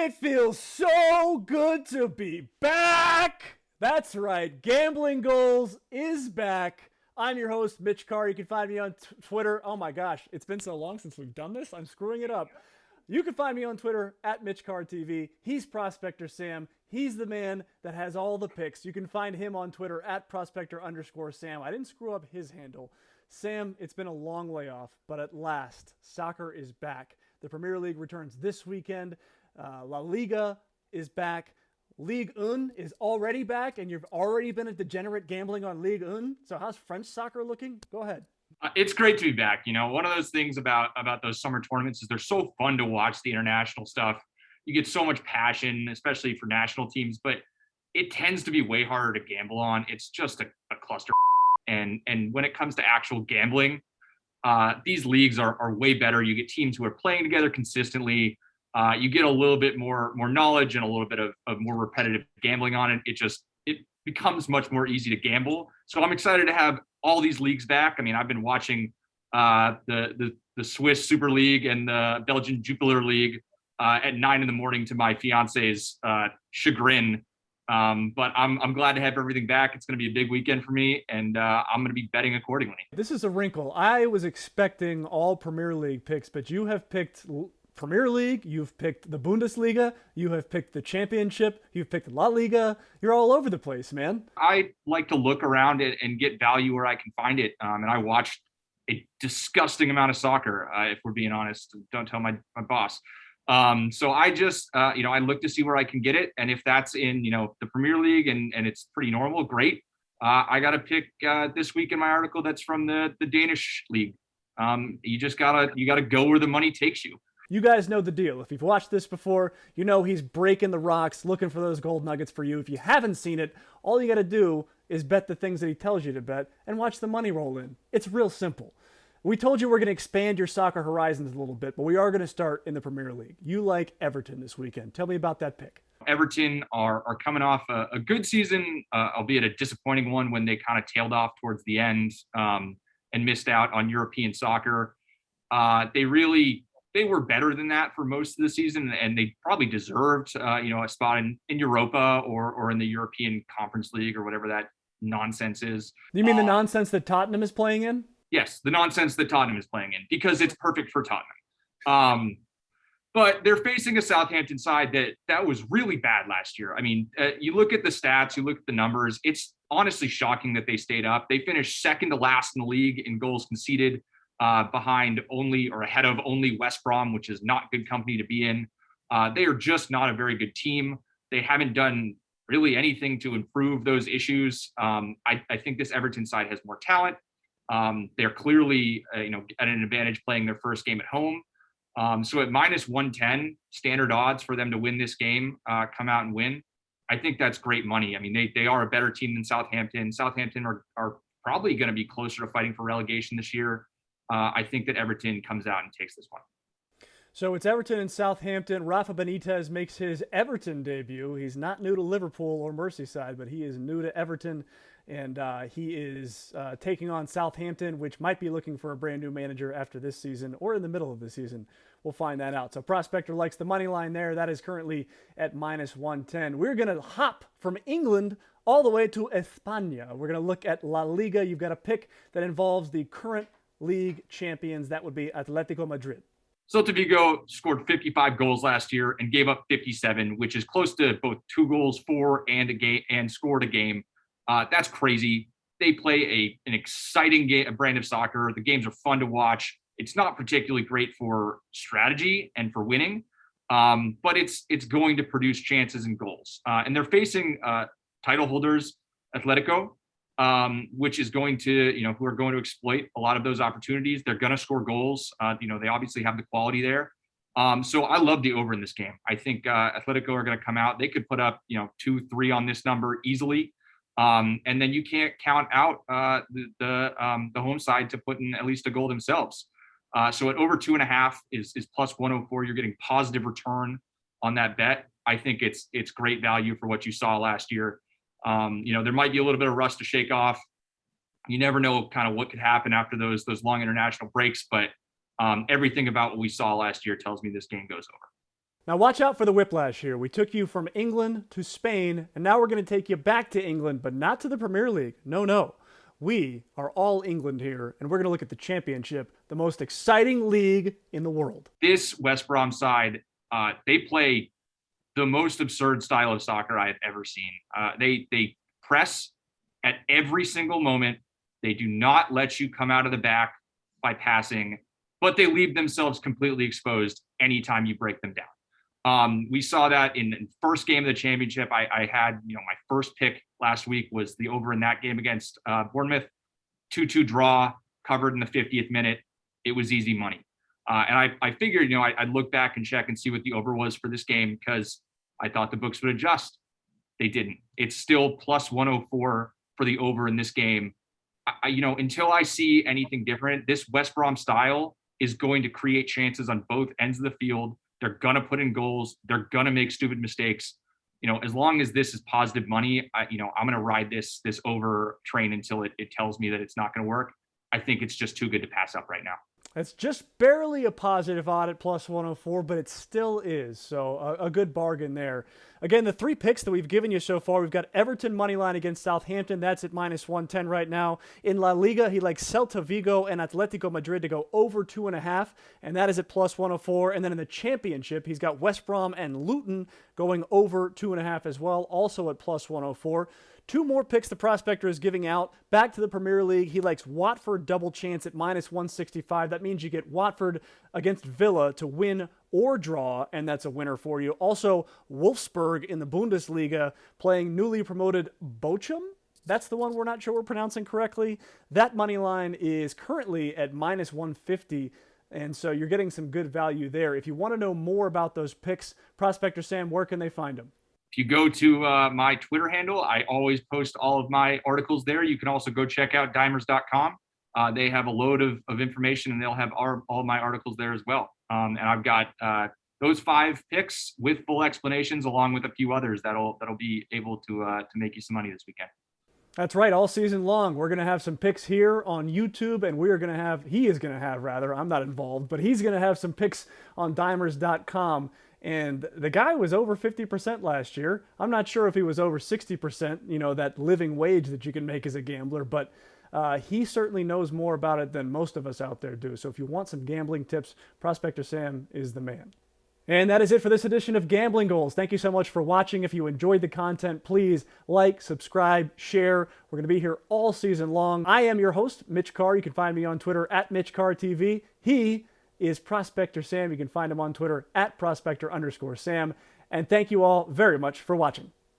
It feels so good to be back. That's right. Gambling Goals is back. I'm your host, Mitch Carr. You can find me on Twitter. Oh my gosh, it's been so long since we've done this. I'm screwing it up. You can find me on Twitter at MitchCarrTV. He's Prospector Sam. He's the man that has all the picks. You can find him on Twitter at Prospector_Sam. I didn't screw up his handle. Sam, it's been a long layoff, but at last, soccer is back. The Premier League returns this weekend. La Liga is back. Ligue 1 is already back, and you've already been a degenerate gambling on Ligue 1. So how's French soccer looking? Go ahead. It's great to be back. You know, one of those things about those summer tournaments is they're so fun to watch, the international stuff. You get so much passion, especially for national teams, but it tends to be way harder to gamble on. It's just a cluster. And when it comes to actual gambling, these leagues are way better. You get teams who are playing together consistently. You get a little bit more knowledge and a little bit of more repetitive gambling on it. It becomes much more easy to gamble. So I'm excited to have all these leagues back. I mean, I've been watching the Swiss Super League and the Belgian Jupiler League at 9 a.m. to my fiance's chagrin. But I'm glad to have everything back. It's going to be a big weekend for me, and I'm going to be betting accordingly. This is a wrinkle. I was expecting all Premier League picks, but you have picked Premier League, you've picked the Bundesliga, you have picked the Championship, you've picked La Liga. You're all over the place, man. I like to look around it and get value where I can find it. And I watched a disgusting amount of soccer, if we're being honest. Don't tell my boss. So I just, I look to see where I can get it. And if that's in, the Premier League and it's pretty normal, great. I got to pick this week in my article that's from the Danish league. You gotta go where the money takes you. You guys know the deal. If you've watched this before, you know he's breaking the rocks, looking for those gold nuggets for you. If you haven't seen it, all you got to do is bet the things that he tells you to bet and watch the money roll in. It's real simple. We told you we're going to expand your soccer horizons a little bit, but we are going to start in the Premier League. You like Everton this weekend. Tell me about that pick. Everton are coming off a good season, albeit a disappointing one when they kind of tailed off towards the end and missed out on European soccer. They were better than that for most of the season, and they probably deserved, a spot in Europa or in the European Conference League or whatever that nonsense is. You mean the nonsense that Tottenham is playing in? Yes, the nonsense that Tottenham is playing in, because it's perfect for Tottenham. But they're facing a Southampton side that was really bad last year. I mean, you look at the stats, you look at the numbers. It's honestly shocking that they stayed up. They finished second to last in the league in goals conceded, ahead of only West Brom, which is not good company to be in. They are just not a very good team. They haven't done really anything to improve those issues. I think this Everton side has more talent. They're clearly, at an advantage playing their first game at home. So at minus 110 standard odds for them to win this game, come out and win. I think that's great money. I mean, they are a better team than Southampton. Southampton are probably going to be closer to fighting for relegation this year. I think that Everton comes out and takes this one. So it's Everton and Southampton. Rafa Benitez makes his Everton debut. He's not new to Liverpool or Merseyside, but he is new to Everton, and he is taking on Southampton, which might be looking for a brand new manager after this season or in the middle of the season. We'll find that out. So Prospector likes the money line there. That is currently at minus 110. We're going to hop from England all the way to España. We're going to look at La Liga. You've got a pick that involves the current league champions. That would be Atletico Madrid. Celta Vigo scored 55 goals last year and gave up 57, which is close to both 2 goals for and scored a game. That's crazy. They play an exciting game, a brand of soccer. The games are fun to watch. It's not particularly great for strategy and for winning, but it's going to produce chances and goals. And they're facing title holders, Atletico, which is going to, who are going to exploit a lot of those opportunities. They're going to score goals. They obviously have the quality there. So I love the over in this game. I think Atletico are going to come out. They could put up, 2-3 on this number easily. And then you can't count out the home side to put in at least a goal themselves. So at over 2.5 is plus 104. You're getting positive return on that bet. I think it's great value for what you saw last year. There might be a little bit of rust to shake off. You never know kind of what could happen after those long international breaks, but everything about what we saw last year tells me this game goes over. Now watch out for the whiplash here. We took you from England to Spain, and now we're going to take you back to England, but not to the Premier League. No, no. We are all England here, and we're going to look at the Championship, the most exciting league in the world. This West Brom side, they play the most absurd style of soccer I have ever seen. They press at every single moment. They do not let you come out of the back by passing, but they leave themselves completely exposed anytime you break them down. We saw that in the first game of the Championship. I had, my first pick last week was the over in that game against Bournemouth. 2-2 draw, covered in the 50th minute. It was easy money. And I figured, I'd look back and check and see what the over was for this game because I thought the books would adjust. They didn't. It's still plus 104 for the over in this game. Until I see anything different, this West Brom style is going to create chances on both ends of the field. They're going to put in goals. They're going to make stupid mistakes. As long as this is positive money, I'm going to ride this over train until it tells me that it's not going to work. I think it's just too good to pass up right now. It's just barely a positive odd at plus 104, but it still is. So a good bargain there. Again, the three picks that we've given you so far, we've got Everton moneyline against Southampton. That's at minus 110 right now. In La Liga, he likes Celta Vigo and Atletico Madrid to go over 2.5, and that is at plus 104. And then in the Championship, he's got West Brom and Luton going over 2.5 as well, also at plus 104. Two more picks the Prospector is giving out. Back to the Premier League, he likes Watford double chance at minus 165. That means you get Watford against Villa to win or draw, and that's a winner for you. Also, Wolfsburg in the Bundesliga playing newly promoted Bochum. That's the one we're not sure we're pronouncing correctly. That money line is currently at minus 150. And so you're getting some good value there. If you want to know more about those picks, Prospector Sam, where can they find them? If you go to my Twitter handle, I always post all of my articles there. You can also go check out dimers.com. They have a load of information, and they'll have all my articles there as well. And I've got those 5 picks with full explanations, along with a few others that'll be able to make you some money this weekend. That's right. All season long, we're going to have some picks here on YouTube, and he is going to have, I'm not involved, but he's going to have some picks on dimers.com. And the guy was over 50% last year. I'm not sure if he was over 60%, that living wage that you can make as a gambler, but he certainly knows more about it than most of us out there do. So if you want some gambling tips, Prospector Sam is the man. And that is it for this edition of Gambling Goals. Thank you so much for watching. If you enjoyed the content, please like, subscribe, share. We're going to be here all season long. I am your host, Mitch Carr. You can find me on Twitter at MitchCarrTV. He is Prospector Sam. You can find him on Twitter at Prospector_Sam. And thank you all very much for watching.